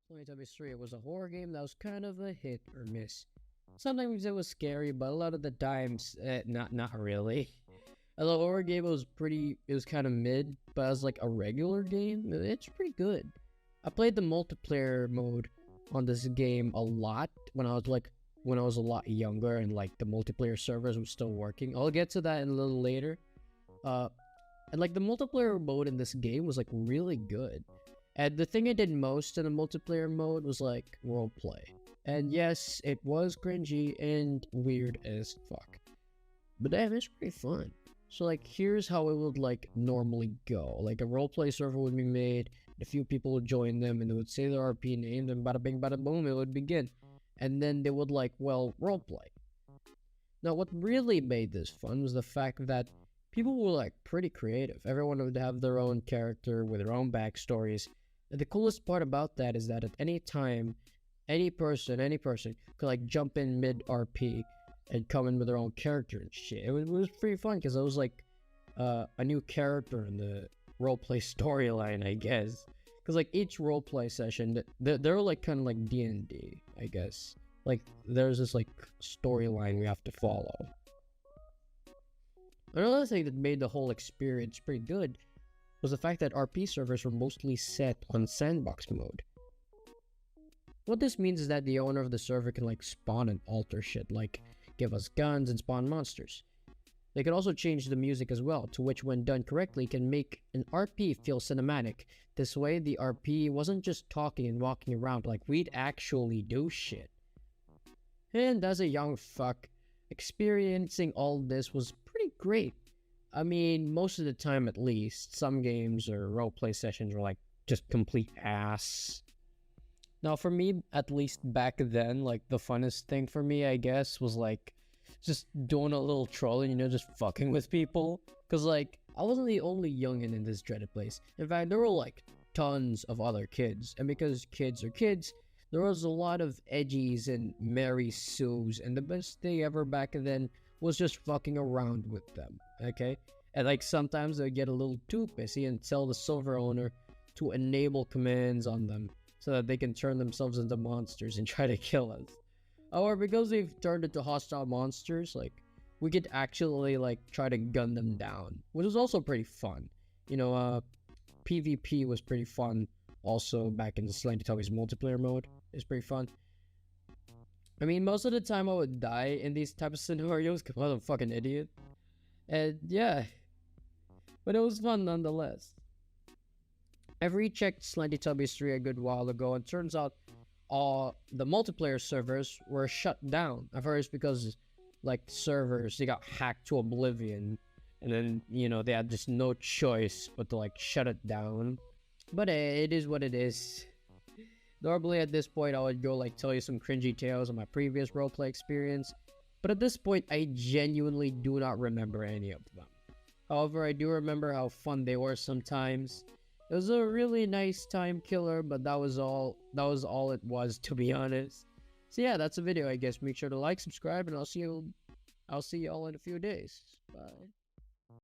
Slendytubbies 3, it was a horror game that was kind of a hit or miss. Sometimes it was scary, but a lot of the times, not really. The horror game was kind of mid, but as like a regular game, it's pretty good. I played the multiplayer mode on this game a lot when I was a lot younger and like the multiplayer servers were still working. I'll get to that in a little later. And like the multiplayer mode in this game was like really good. And the thing I did most in the multiplayer mode was like roleplay. And yes, it was cringy and weird as fuck. But damn, it's pretty fun. So like here's how it would like normally go. Like a roleplay server would be made, a few people would join them and they would say their RP name, and bada bing bada boom, it would begin. And then they would like, well, roleplay. Now what really made this fun was the fact that people were like pretty creative. Everyone would have their own character with their own backstories. And the coolest part about that is that at any time, any person could like jump in mid RP and come in with their own character and shit. It was pretty fun because it was like a new character in the roleplay storyline, I guess. Because like each roleplay session, they're like kind of like D&D, I guess. Like there's this like storyline we have to follow. Another thing that made the whole experience pretty good was the fact that RP servers were mostly set on sandbox mode. What this means is that the owner of the server can like spawn and alter shit, like give us guns and spawn monsters. They can also change the music as well, to which when done correctly can make an RP feel cinematic. This way the RP wasn't just talking and walking around, like we'd actually do shit. And as a young fuck, experiencing all this was pretty great. I mean, most of the time at least, some games or roleplay sessions were like just complete ass. Now for me, at least back then, like the funnest thing for me, I guess, was like just doing a little trolling, you know, just fucking with people. Cause like, I wasn't the only youngin' in this dreaded place. In fact, there were like tons of other kids. And because kids are kids, there was a lot of edgies and Mary Sues. And the best thing ever back then was just fucking around with them, okay? And like sometimes they get a little too pissy and tell the server owner to enable commands on them so that they can turn themselves into monsters and try to kill us. However, because they've turned into hostile monsters, like we could actually like try to gun them down, which was also pretty fun. You know, PvP was pretty fun also back in the Slendytubbies multiplayer mode. It's pretty fun. I mean, most of the time I would die in these type of scenarios because I'm a fucking idiot. And yeah, but it was fun nonetheless. I've rechecked Slendytubbies 3 a good while ago, and turns out the multiplayer servers were shut down. At first because like servers, they got hacked to oblivion, and then, you know, they had just no choice but to like shut it down. But it is what it is. Normally at this point I would go like tell you some cringy tales of my previous roleplay experience, but at this point I genuinely do not remember any of them. However, I do remember how fun they were sometimes. It was a really nice time killer, but that was all it was, to be honest. So yeah, that's a video, I guess. Make sure to like, subscribe, and I'll see y'all in a few days. Bye.